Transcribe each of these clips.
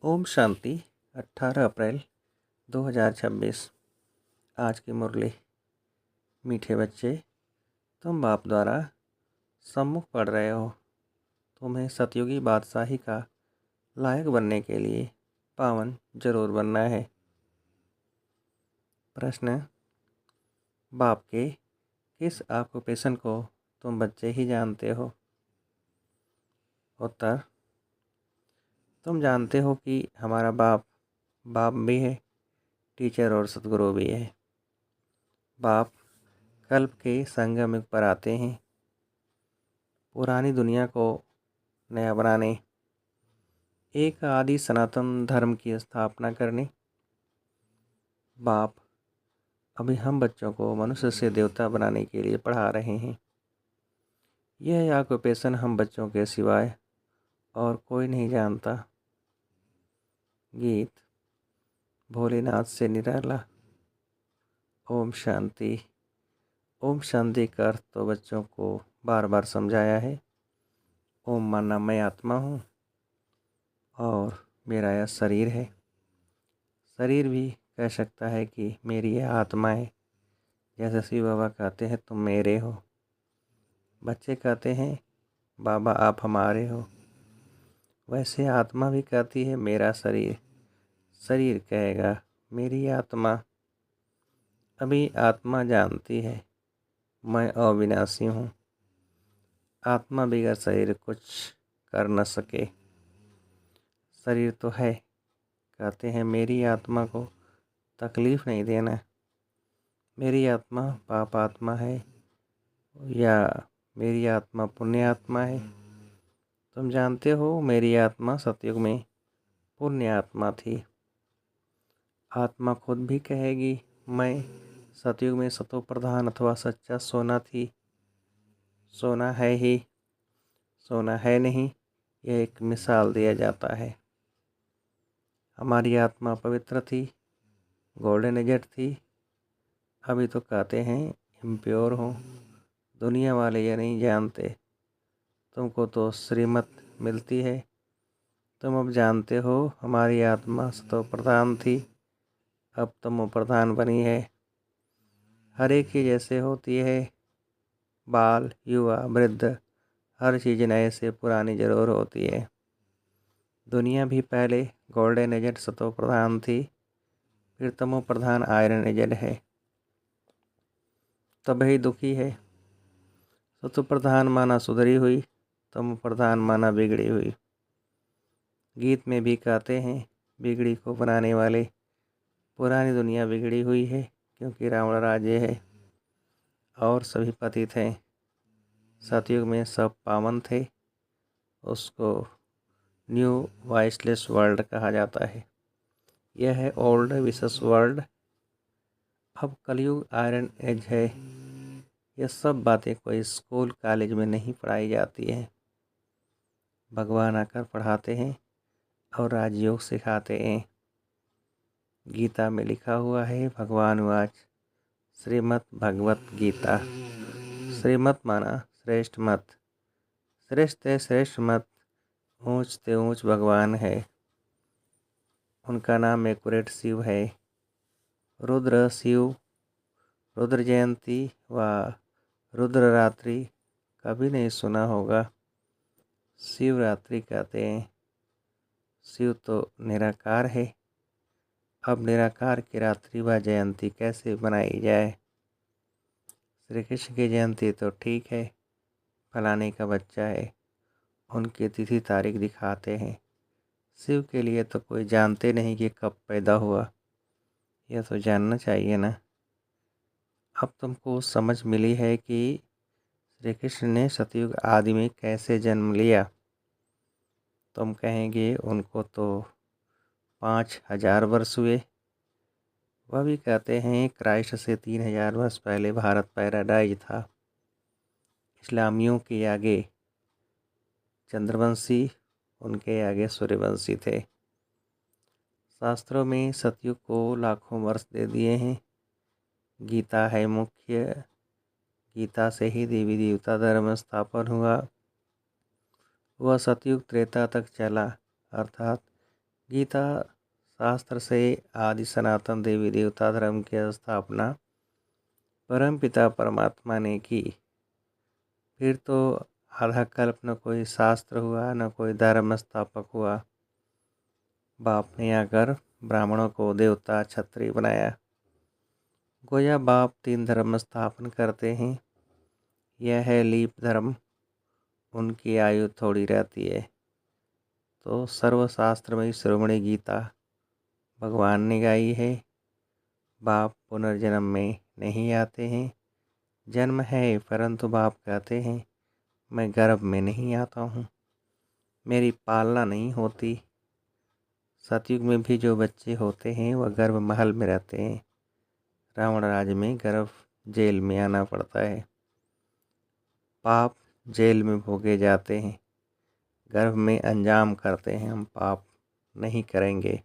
ओम शांति। 18 अप्रैल 2026। आज की मुरली। मीठे बच्चे, तुम बाप द्वारा सम्मुख पढ़ रहे हो। तुम्हें सतयुगी बादशाही का लायक बनने के लिए पावन जरूर बनना है। प्रश्न: बाप के किस ऑक्यूपेशन को तुम बच्चे ही जानते हो? उत्तर: तुम जानते हो कि हमारा बाप भी है, टीचर और सदगुरु भी है। बाप कल्प के संगम युग पर आते हैं, पुरानी दुनिया को नया बनाने, एक आदि सनातन धर्म की स्थापना करने। बाप अभी हम बच्चों को मनुष्य से देवता बनाने के लिए पढ़ा रहे हैं। यह ऑक्यूपेशन हम बच्चों के सिवाय और कोई नहीं जानता। गीत भोलेनाथ से निराला। ओम शांति। ओम शांति का अर्थ तो बच्चों को बार बार समझाया है। ओम माना मैं आत्मा हूँ और मेरा यह शरीर है। शरीर भी कह सकता है कि मेरी यह आत्मा है। जैसे शिव बाबा कहते हैं तुम मेरे हो, बच्चे कहते हैं बाबा आप हमारे हो, वैसे आत्मा भी कहती है मेरा शरीर। शरीर कहेगा मेरी आत्मा। अभी आत्मा जानती है मैं अविनाशी हूँ। आत्मा बगैर शरीर कुछ कर न सके। शरीर तो है, कहते हैं मेरी आत्मा को तकलीफ़ नहीं देना। मेरी आत्मा पाप आत्मा है या मेरी आत्मा पुण्य आत्मा है? तुम जानते हो मेरी आत्मा सतयुग में पुण्य आत्मा थी। आत्मा खुद भी कहेगी मैं सतयुग में सतो प्रधान अथवा सच्चा सोना थी। सोना है ही, सोना है नहीं, यह एक मिसाल दिया जाता है। हमारी आत्मा पवित्र थी, गोल्डन एजेट थी। अभी तो कहते हैं इम्प्योर हो। दुनिया वाले ये नहीं जानते। तुमको तो श्रीमत मिलती है। तुम अब जानते हो हमारी आत्मा सतो प्रधान थी, अब तमो प्रधान बनी है। हर एक ही जैसे होती है, बाल युवा वृद्ध, हर चीज़ नए से पुरानी जरूर होती है। दुनिया भी पहले गोल्डन एजेड सतो प्रधान थी, फिर तमो प्रधान आयरन एजेड है। तभी दुखी है। सतो प्रधान माना सुधरी हुई, तमो प्रधान माना बिगड़ी हुई। गीत में भी कहते हैं बिगड़ी को बनाने वाले, पुरानी दुनिया बिगड़ी हुई है क्योंकि रावण राज्य है और सभी पतित हैं। सतयुग में सब पावन थे, उसको न्यू वाइसलेस वर्ल्ड कहा जाता है। यह है ओल्ड विशेष वर्ल्ड। अब कलयुग आयरन एज है। यह सब बातें कोई स्कूल कॉलेज में नहीं पढ़ाई जाती हैं। भगवान आकर पढ़ाते हैं और राजयोग सिखाते हैं। गीता में लिखा हुआ है भगवान वाच श्रीमद् भगवत गीता। श्रीमत माना श्रेष्ठ मत, श्रेष्ठ ते श्रेष्ठ मत, ऊंच ते ऊंच भगवान है। उनका नाम एक्यूरेट शिव है। रुद्र शिव, रुद्र जयंती व रुद्र रात्रि कभी नहीं सुना होगा। शिवरात्रि कहते हैं। शिव तो निराकार है। अब निराकार की रात्रि व जयंती कैसे बनाई जाए? श्री कृष्ण की जयंती तो ठीक है, फलाने का बच्चा है, उनकी तिथि तारीख दिखाते हैं। शिव के लिए तो कोई जानते नहीं कि कब पैदा हुआ, यह तो जानना चाहिए ना। अब तुमको समझ मिली है कि श्री कृष्ण ने सतयुग आदि में कैसे जन्म लिया। तुम कहेंगे उनको तो 5000 वर्ष हुए। वह भी कहते हैं क्राइस्ट से 3000 वर्ष पहले भारत पैराडाइज था। इस्लामियों के आगे चंद्रवंशी, उनके आगे सूर्यवंशी थे। शास्त्रों में सतयुग को लाखों वर्ष दे दिए हैं। गीता है मुख्य, गीता से ही देवी देवता धर्म स्थापन हुआ। वह सतयुग त्रेता तक चला, अर्थात गीता शास्त्र से आदि सनातन देवी देवता धर्म की स्थापना परमपिता परमात्मा ने की। फिर तो आधा कल्प न कोई शास्त्र हुआ न कोई धर्म स्थापक हुआ। बाप ने आकर ब्राह्मणों को देवता क्षत्रिय बनाया। गोया बाप 3 धर्म स्थापन करते हैं। यह है लीप धर्म, उनकी आयु थोड़ी रहती है। तो सर्वशास्त्र में श्रोमणी गीता भगवान ने गाई है। बाप पुनर्जन्म में नहीं आते हैं। जन्म है परंतु बाप कहते हैं मैं गर्भ में नहीं आता हूँ, मेरी पालना नहीं होती। सतयुग में भी जो बच्चे होते हैं वह गर्भ महल में रहते हैं। रावण राज्य में गर्भ जेल में आना पड़ता है। पाप जेल में भोगे जाते हैं। गर्भ में अंजाम करते हैं हम पाप नहीं करेंगे,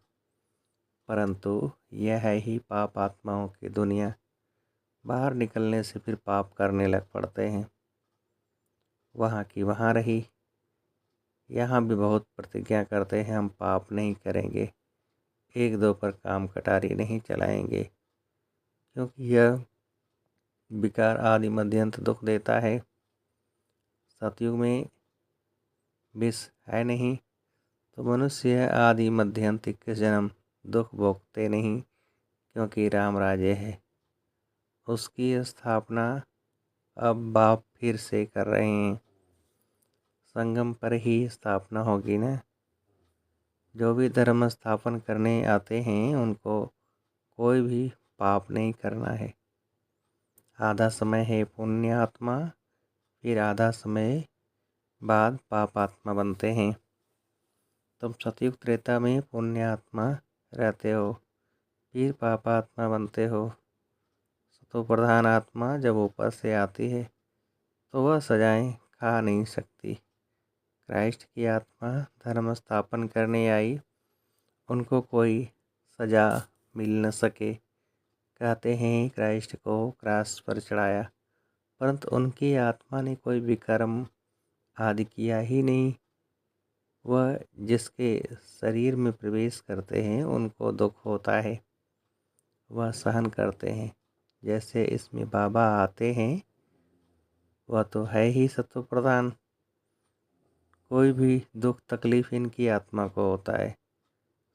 परंतु यह है ही पाप आत्माओं की दुनिया। बाहर निकलने से फिर पाप करने लग पड़ते हैं। वहाँ की वहाँ रही। यहाँ भी बहुत प्रतिज्ञा करते हैं हम पाप नहीं करेंगे, 1-2 पर काम कटारी नहीं चलाएंगे, क्योंकि यह विकार आदि मध्यंत दुख देता है। सतयुग में विष है नहीं, तो मनुष्य आदि मध्यंत 21 जन्म दुख भोगते नहीं, क्योंकि राम राज्य है। उसकी स्थापना अब बाप फिर से कर रहे हैं। संगम पर ही स्थापना होगी ना। जो भी धर्म स्थापन करने आते हैं उनको कोई भी पाप नहीं करना है। आधा समय है पुण्य आत्मा, फिर आधा समय बाद पाप आत्मा बनते हैं। तुम सतयुग त्रेता में पुण्य आत्मा रहते हो, फिर पाप आत्मा बनते हो। तो प्रधान आत्मा जब ऊपर से आती है तो वह सजाएं खा नहीं सकती। क्राइस्ट की आत्मा धर्म स्थापन करने आई, उनको कोई सजा मिल न सके। कहते हैं क्राइस्ट को क्रॉस पर चढ़ाया, परंतु उनकी आत्मा ने कोई विकर्म आदि किया ही नहीं। वह जिसके शरीर में प्रवेश करते हैं उनको दुख होता है, वह सहन करते हैं। जैसे इसमें बाबा आते हैं, वह तो है ही सत्व प्रधान। कोई भी दुख तकलीफ इनकी आत्मा को होता है,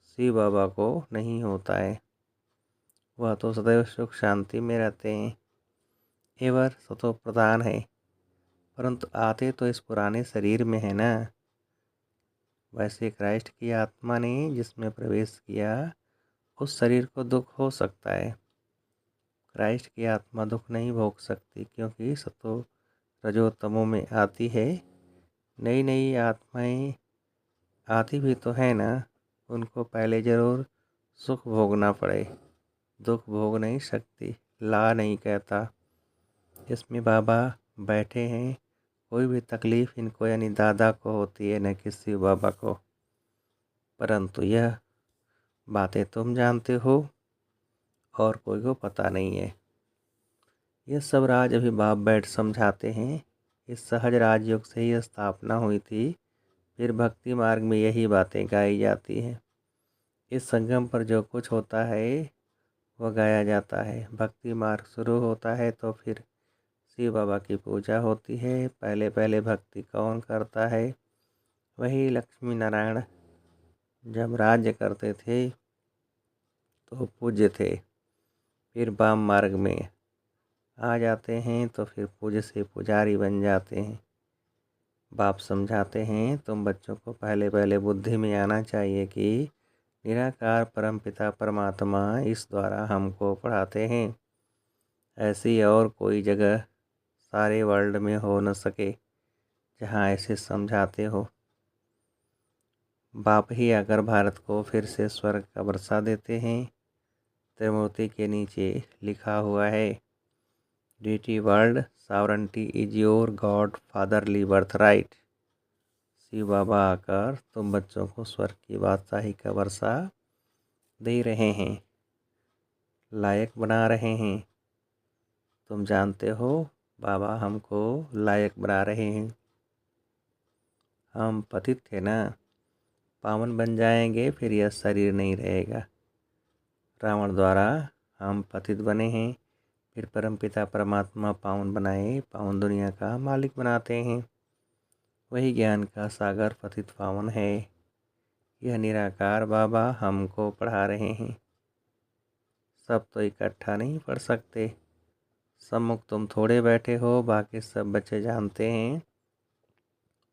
शिव बाबा को नहीं होता है। वह तो सदैव सुख शांति में रहते हैं। एवर सतो प्रधान है, परंतु आते तो इस पुराने शरीर में है ना। वैसे क्राइस्ट की आत्मा ने जिसमें प्रवेश किया उस शरीर को दुख हो सकता है। क्राइस्ट की आत्मा दुख नहीं भोग सकती, क्योंकि सतो रजोतमों में आती है। नई नई आत्माएं आती भी तो है ना, उनको पहले ज़रूर सुख भोगना पड़े। दुख भोग नहीं सकती, ला नहीं कहता। इसमें बाबा बैठे हैं, कोई भी तकलीफ़ इनको यानी दादा को होती है न कि शिव बाबा को। परंतु यह बातें तुम जानते हो और कोई को पता नहीं है। यह सब राज अभी बाप बैठ समझाते हैं। इस सहज राजयोग से ही स्थापना हुई थी, फिर भक्ति मार्ग में यही बातें गाई जाती हैं। इस संगम पर जो कुछ होता है वह गाया जाता है। भक्ति मार्ग शुरू होता है तो फिर शिव बाबा की पूजा होती है। पहले पहले भक्ति कौन करता है? वही लक्ष्मी नारायण जब राज्य करते थे तो पूज्य थे, फिर वाम मार्ग में आ जाते हैं तो फिर पूज्य से पुजारी बन जाते हैं। बाप समझाते हैं तुम बच्चों को पहले पहले बुद्धि में आना चाहिए कि निराकार परमपिता परमात्मा इस द्वारा हमको पढ़ाते हैं। ऐसी और कोई जगह सारे वर्ल्ड में हो न सके जहाँ ऐसे समझाते हो। बाप ही अगर भारत को फिर से स्वर्ग का बरसा देते हैं। त्रिमूर्ति के नीचे लिखा हुआ है, duty world sovereignty is your god fatherly birthright. Shiv Baba आकर तुम बच्चों को स्वर्ग की बादशाही का वर्षा दे रहे हैं, लायक बना रहे हैं। तुम जानते हो बाबा हमको लायक बना रहे हैं। हम पतित थे ना, पावन बन जाएंगे, फिर यह शरीर नहीं रहेगा। रावण द्वारा हम पतित बने हैं, फिर परमपिता परमात्मा पावन बनाए, पावन दुनिया का मालिक बनाते हैं। वही ज्ञान का सागर पतित पावन है। यह निराकार बाबा हमको पढ़ा रहे हैं। सब तो इकट्ठा नहीं पढ़ सकते। सम्मुख तुम थोड़े बैठे हो, बाकी सब बच्चे जानते हैं।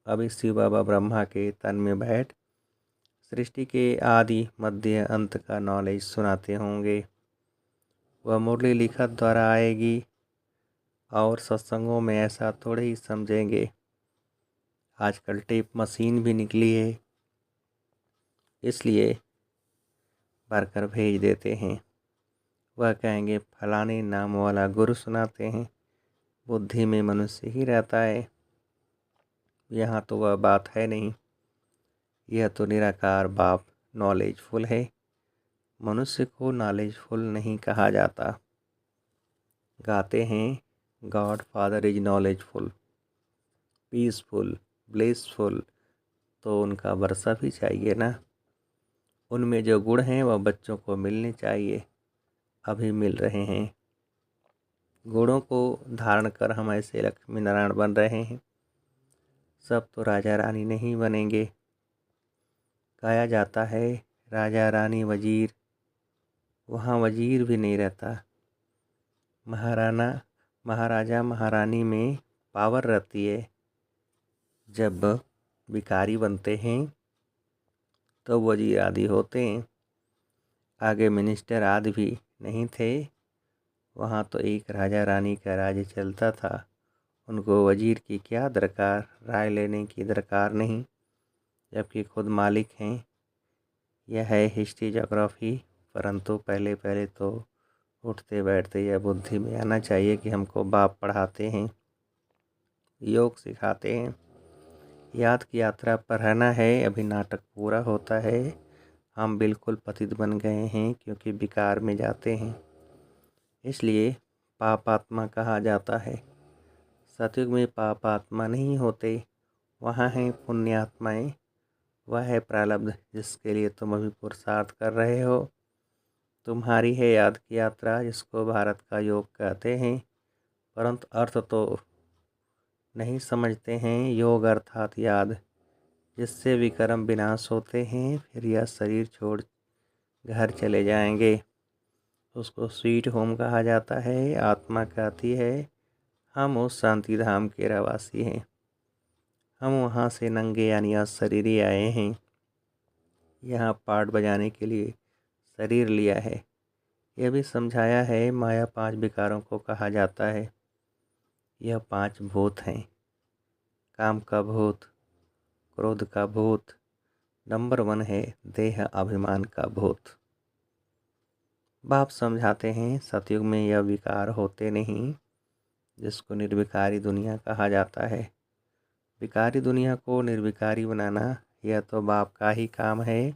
अभी शिव बाबा ब्रह्मा के तन में बैठ सृष्टि के आदि मध्य अंत का नॉलेज सुनाते होंगे। वह मुरली लिखत द्वारा आएगी, और सत्संगों में ऐसा थोड़े ही समझेंगे। आजकल टेप मशीन भी निकली है, इसलिए भरकर भेज देते हैं। वह कहेंगे फलाने नाम वाला गुरु सुनाते हैं। बुद्धि में मनुष्य ही रहता है, यहाँ तो वह बात है नहीं। यह तो निराकार बाप नॉलेजफुल है। मनुष्य को नॉलेजफुल नहीं कहा जाता। गाते हैं God father is knowledgeful, peaceful, blissful, तो उनका वर्षा भी चाहिए ना। उनमें जो गुण हैं वह बच्चों को मिलने चाहिए, अभी मिल रहे हैं। गुणों को धारण कर हम ऐसे लक्ष्मी नारायण बन रहे हैं। सब तो राजा रानी नहीं बनेंगे। कहा जाता है राजा रानी वजीर, वहाँ वजीर भी नहीं रहता। महाराजा महारानी में पावर रहती है। जब भिखारी बनते हैं तो वजीर आदि होते हैं। आगे मिनिस्टर आदि भी नहीं थे। वहाँ तो एक राजा रानी का राज्य चलता था। उनको वजीर की क्या दरकार, राय लेने की दरकार नहीं, जबकि खुद मालिक हैं। यह है हिस्ट्री जोग्राफी। परंतु पहले पहले तो उठते बैठते यह बुद्धि में आना चाहिए कि हमको बाप पढ़ाते हैं, योग सिखाते हैं। याद की यात्रा पर रहना है। अभी नाटक पूरा होता है। हम बिल्कुल पतित बन गए हैं, क्योंकि विकार में जाते हैं, इसलिए पापात्मा कहा जाता है। सतयुग में पापात्मा नहीं होते, वहाँ हैं पुण्यात्माएं। वह है प्रारब्ध जिसके लिए तुम अभी पुरुषार्थ कर रहे हो। तुम्हारी है याद की यात्रा, जिसको भारत का योग कहते हैं, परंतु अर्थ तो नहीं समझते हैं। योग अर्थात याद, जिससे विकर्म विनाश होते हैं, फिर यह शरीर छोड़ घर चले जाएंगे। उसको स्वीट होम कहा जाता है। आत्मा कहती है हम उस शांति धाम के रहवासी हैं। हम वहाँ से नंगे यानी अशरीरी आए हैं। यहाँ पाठ बजाने के लिए शरीर लिया है। यह भी समझाया है माया 5 विकारों को कहा जाता है। यह 5 भूत हैं। काम का भूत, क्रोध का भूत, नंबर 1 है देह अभिमान का भूत। बाप समझाते हैं सतयुग में यह विकार होते नहीं, जिसको निर्विकारी दुनिया कहा जाता है। विकारी दुनिया को निर्विकारी बनाना यह तो बाप का ही काम है।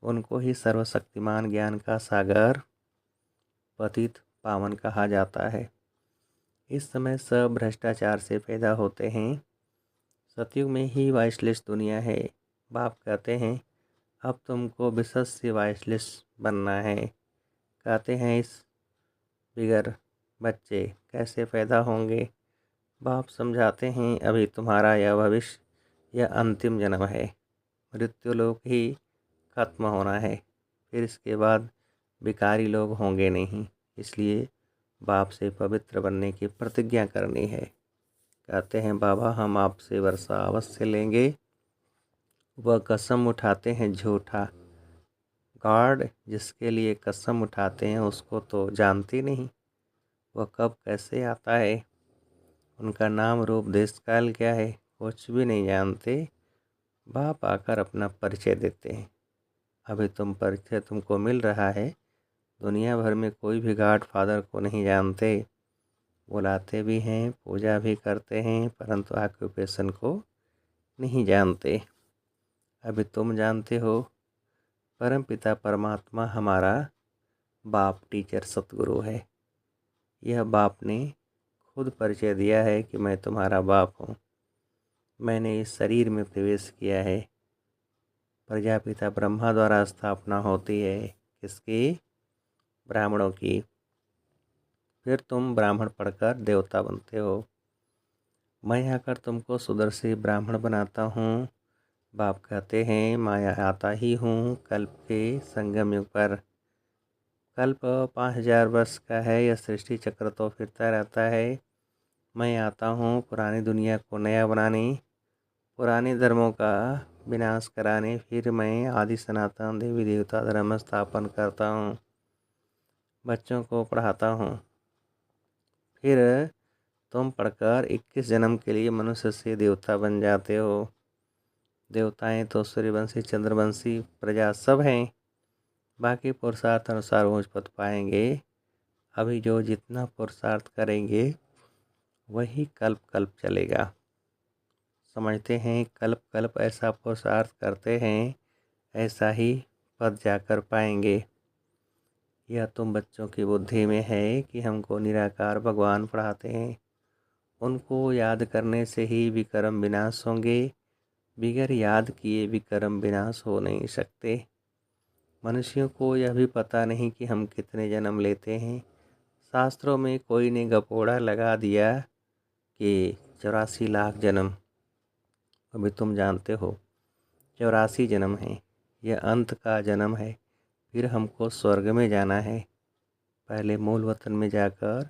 उनको ही सर्वशक्तिमान ज्ञान का सागर पतित पावन कहा जाता है। इस समय सब भ्रष्टाचार से पैदा होते हैं। सतयुग में ही वाइसलेस दुनिया है। बाप कहते हैं अब तुमको विशेष से वाइसलेस बनना है। कहते हैं इस बिगर बच्चे कैसे पैदा होंगे। बाप समझाते हैं अभी तुम्हारा यह भविष्य, यह अंतिम जन्म है। मृत्यु लोक ही खत्म होना है, फिर इसके बाद विकारी लोग होंगे नहीं। इसलिए बाप से पवित्र बनने की प्रतिज्ञा करनी है। कहते हैं बाबा हम आपसे वर्षा अवश्य लेंगे। वह कसम उठाते हैं झूठा। गॉड जिसके लिए कसम उठाते हैं उसको तो जानते नहीं, वह कब कैसे आता है, उनका नाम रूप देश काल क्या है, कुछ भी नहीं जानते। बाप आकर अपना परिचय देते हैं। अभी परिचय तुमको मिल रहा है। दुनिया भर में कोई भी गॉड फादर को नहीं जानते। बुलाते भी हैं, पूजा भी करते हैं, परंतु ऑक्यूपेशन को नहीं जानते। अभी तुम जानते हो। परम पिता परमात्मा हमारा बाप टीचर सतगुरु है। यह बाप ने खुद परिचय दिया है कि मैं तुम्हारा बाप हूँ। मैंने इस शरीर में प्रवेश किया है। प्रजापिता ब्रह्मा द्वारा स्थापना होती है। किसकी? ब्राह्मणों की। फिर तुम ब्राह्मण पढ़कर देवता बनते हो। मैं आकर तुमको सुदर्शी ब्राह्मण बनाता हूँ। बाप कहते हैं मैं आता ही हूँ कल्प के संगम युग पर। कल्प 5000 वर्ष का है। यह सृष्टि चक्र तो फिरता रहता है। मैं आता हूँ पुरानी दुनिया को नया बनाने, पुराने धर्मों का विनाश कराने। फिर मैं आदि सनातन देवी देवता धर्म स्थापन करता हूँ, बच्चों को पढ़ाता हूँ। फिर तुम पढ़कर 21 जन्म के लिए मनुष्य से देवता बन जाते हो। देवताएं तो सूर्यवंशी, चंद्रवंशी प्रजा सब हैं। बाकी पुरुषार्थ अनुसार ऊंच पद पाएंगे। अभी जो जितना पुरुषार्थ करेंगे वही कल्प कल्प चलेगा। समझते हैं कल्प कल्प ऐसा पुरुषार्थ करते हैं, ऐसा ही पद जाकर पाएंगे। यह तुम बच्चों की बुद्धि में है कि हमको निराकार भगवान पढ़ाते हैं। उनको याद करने से ही विकर्म विनाश होंगे। बिगर याद किए विकर्म विनाश हो नहीं सकते। मनुष्यों को यह भी पता नहीं कि हम कितने जन्म लेते हैं। शास्त्रों में कोई ने गपोड़ा लगा दिया कि 84 लाख जन्म। अभी तुम जानते हो 84 जन्म है। यह अंत का जन्म है। फिर हमको स्वर्ग में जाना है। पहले मूल वतन में जाकर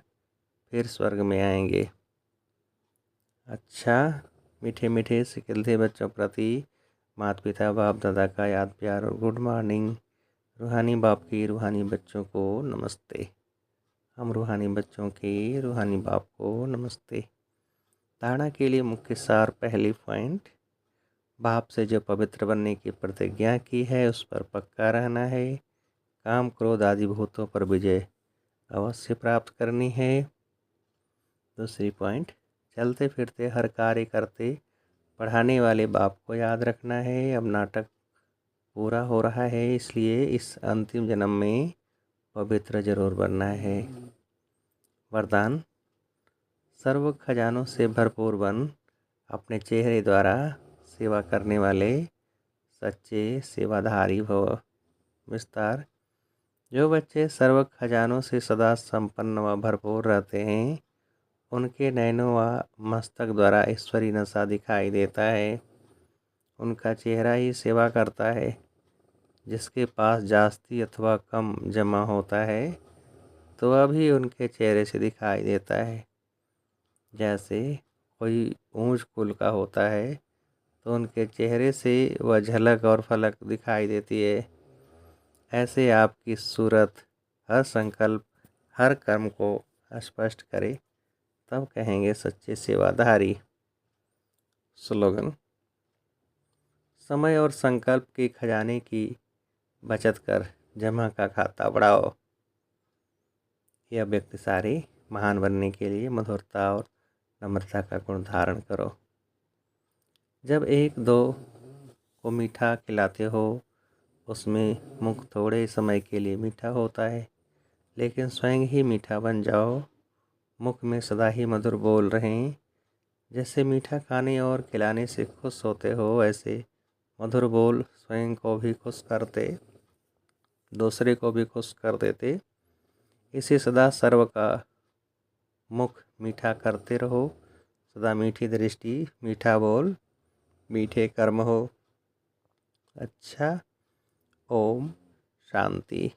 फिर स्वर्ग में आएंगे। अच्छा, मीठे मीठे सिकलते बच्चों प्रति माता पिता बाप दादा का याद प्यार और गुड मॉर्निंग। रूहानी बाप की रूहानी बच्चों को नमस्ते। हम रूहानी बच्चों के रूहानी बाप को नमस्ते। धारणा के लिए मुख्य सार। पहली पॉइंट, बाप से जो पवित्र बनने की प्रतिज्ञा की है उस पर पक्का रहना है। काम क्रोध आदि भूतों पर विजय अवश्य प्राप्त करनी है। दूसरी पॉइंट, चलते फिरते हर कार्य करते पढ़ाने वाले बाप को याद रखना है। अब नाटक पूरा हो रहा है, इसलिए इस अंतिम जन्म में पवित्र जरूर बनना है। वरदान, सर्व खजानों से भरपूर बन अपने चेहरे द्वारा सेवा करने वाले सच्चे सेवाधारी भव। विस्तार, जो बच्चे सर्व खजानों से सदा संपन्न व भरपूर रहते हैं उनके नयनों व मस्तक द्वारा ईश्वरी नशा दिखाई देता है। उनका चेहरा ही सेवा करता है। जिसके पास जास्ती अथवा कम जमा होता है तो अभी उनके चेहरे से दिखाई देता है। जैसे कोई ऊंच कुल का होता है तो उनके चेहरे से वह झलक और फलक दिखाई देती है। ऐसे आपकी सूरत हर संकल्प हर कर्म को स्पष्ट करे, तब कहेंगे सच्चे सेवाधारी। स्लोगन, समय और संकल्प के खजाने की बचत कर जमा का खाता बढ़ाओ। यह व्यक्ति सारे महान बनने के लिए मधुरता और नम्रता का गुण धारण करो। जब एक दो को मीठा खिलाते हो उसमें मुख थोड़े समय के लिए मीठा होता है, लेकिन स्वयं ही मीठा बन जाओ। मुख में सदा ही मधुर बोल रहें। जैसे मीठा खाने और खिलाने से खुश होते हो, ऐसे मधुर बोल स्वयं को भी खुश करते, दूसरे को भी खुश कर देते। इसे सदा सर्व का मुख मीठा करते रहो। सदा मीठी दृष्टि, मीठा बोल, मीठे कर्म हो। अच्छा, ओम शांति।